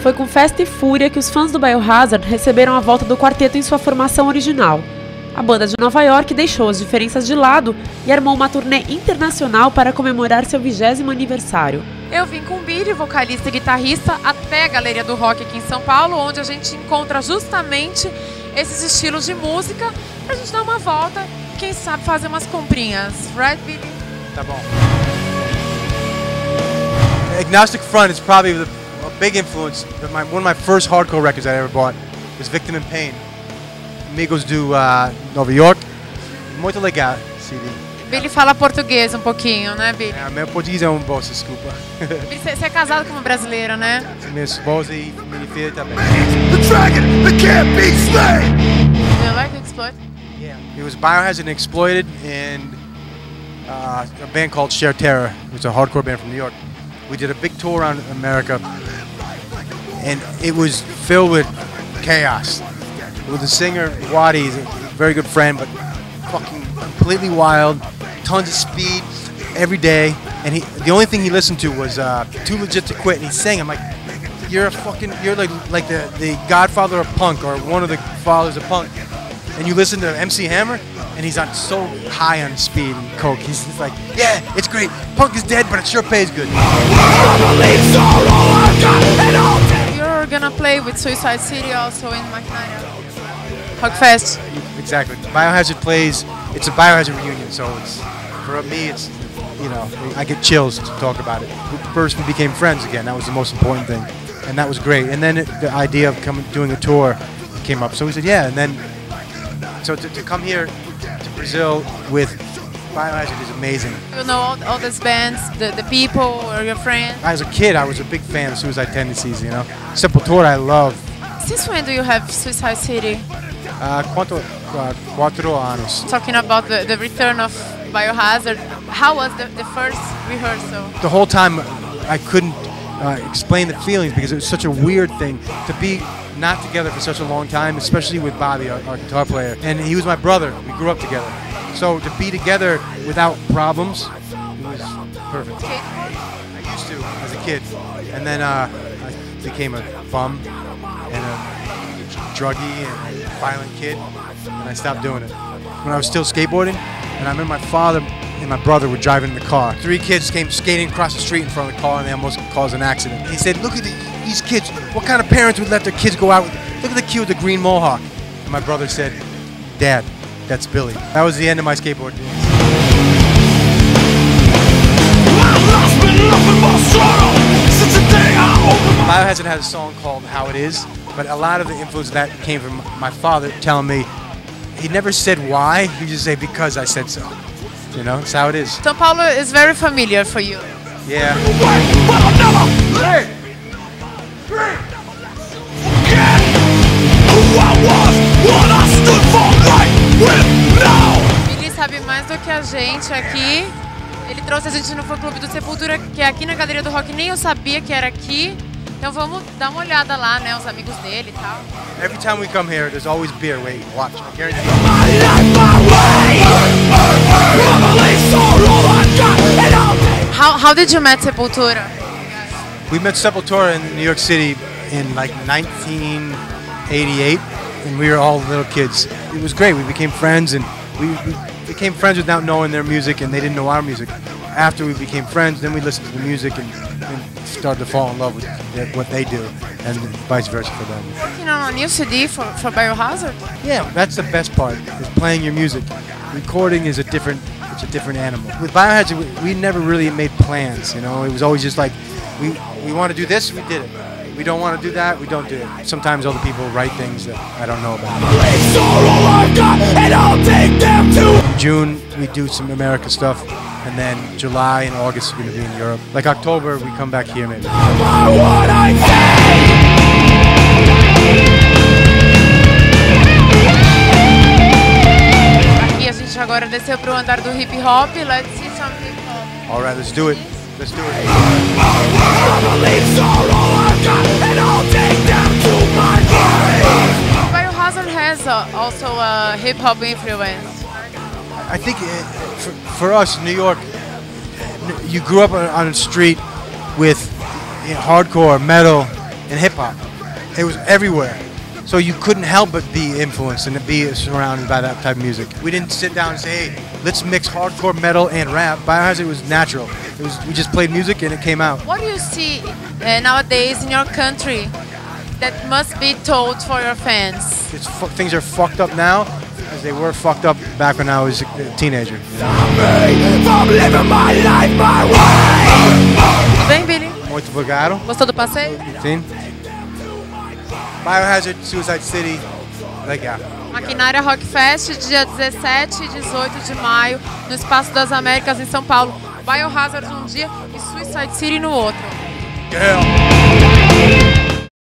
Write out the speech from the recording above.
foi com festa e fúria que os fãs do Biohazard receberam a volta do quarteto em sua formação original. A banda de Nova York deixou as diferenças de lado e armou uma turnê internacional para comemorar seu 20º aniversário. Eu vim com o Billy, vocalista e guitarrista, até a Galeria do Rock aqui em São Paulo, onde a gente encontra justamente esses estilos de música, pra gente dar uma volta e quem sabe fazer umas comprinhas. Right, Billy? Tá bom. Agnostic Front is probably a big influence. One of my first hardcore records I ever bought was Victim in Pain. Amigos do Nova York. Muito legal, CD. Billy fala português um pouquinho, né, Billy? Meu português é um bosta, desculpa. Billy, você é casado com uma brasileira, né? Minha esposa e minha filha também. The dragon that can't be slain. Do you like Exploited? Yeah. It was Biohazard and Exploited and a band called Sheer Terror. It was a hardcore band from New York. We did a big tour around America and it was filled with chaos. With the singer, Wadi, he's a very good friend, but fucking completely wild, tons of speed every day, and the only thing he listened to was Too Legit to Quit, and he sang. I'm like, you're like the godfather of punk, or one of the fathers of punk, and you listen to MC Hammer, and he's on so high on speed and coke. He's just like, yeah, it's great. Punk is dead, but it sure pays good. You're gonna play with Suicide City also in Maquinaria Rockfest. Exactly. Biohazard plays. It's a Biohazard reunion, so it's for me. It's, you know, I get chills to talk about it. First, we became friends again. That was the most important thing, and that was great. And then the idea of doing a tour came up. So we said, yeah. And then, so to come here to Brazil with Biohazard is amazing. You know all these bands, the people, or your friends? As a kid, I was a big fan of Suicide Tendencies. You know, Sepultura, I love. Since when do you have Suicide City? 4 anos. Talking about the return of Biohazard, how was the first rehearsal? The whole time I couldn't explain the feelings because it was such a weird thing to be not together for such a long time, especially with Bobby, our guitar player. And he was my brother. We grew up together. So to be together without problems, it was perfect. I used to as a kid. And then I became a bum and a druggy and violent kid, and I stopped doing it. When I was still skateboarding, and I remember my father and my brother were driving in the car. 3 kids came skating across the street in front of the car, and they almost caused an accident. He said, look at these kids. What kind of parents would let their kids go out? Look at the kid with the green mohawk. And my brother said, Dad, that's Billy. That was the end of my skateboard days. Biohazard had a song called How It Is, but a lot of the influence of that came from my father telling me, he never said why, he just said because I said so. You know, it's how it is. São Paulo is very familiar for you. Yeah. Billy sabe mais do que a gente aqui. Ele trouxe a gente no fã-clube do Sepultura, que é aqui na Galeria do Rock, nem eu sabia que era aqui. Então vamos dar uma olhada lá, né, os amigos dele e tal. Every time we come here, there's always beer. Wait, watch. I guarantee How did you meet Sepultura? We met Sepultura in New York City in like 1988, and we were all little kids. It was great. We became friends, and we became friends without knowing their music, and they didn't know our music. After we became friends, then we listened to the music and started to fall in love with what they do, and vice versa for them. Working on a new CD for Biohazard? Yeah, that's the best part, is playing your music. Recording is it's a different animal. With Biohazard, we never really made plans, you know. It was always just like, we want to do this, we did it. We don't want to do that, we don't do it. Sometimes other people write things that I don't know about. In June, we do some America stuff, and then July and August we're going to be in Europe. Like October, we come back here maybe. Aqui a gente agora desceu pro andar do hip hop. Let's see some hip hop. All right, let's do it. Let's do it. Biohazard has also a hip hop influence. I think for us, New York, you grew up on a street with hardcore, metal, and hip hop. It was everywhere. So you couldn't help but be influenced and be surrounded by that type of music. We didn't sit down and say, hey, let's mix hardcore metal and rap. Biohazard was natural. We just played music and it came out. What do you see nowadays in your country that must be told for your fans? Things are fucked up now as they were fucked up back when I was a teenager. Tudo bem, Billy? Muito obrigado. Gostou do passeio? Sim. Biohazard, Suicide City, legal. Maquinária Rock Fest, dia 17 e 18 de maio, no Espaço das Américas, em São Paulo. Biohazard um dia e Suicide City no outro. Yeah.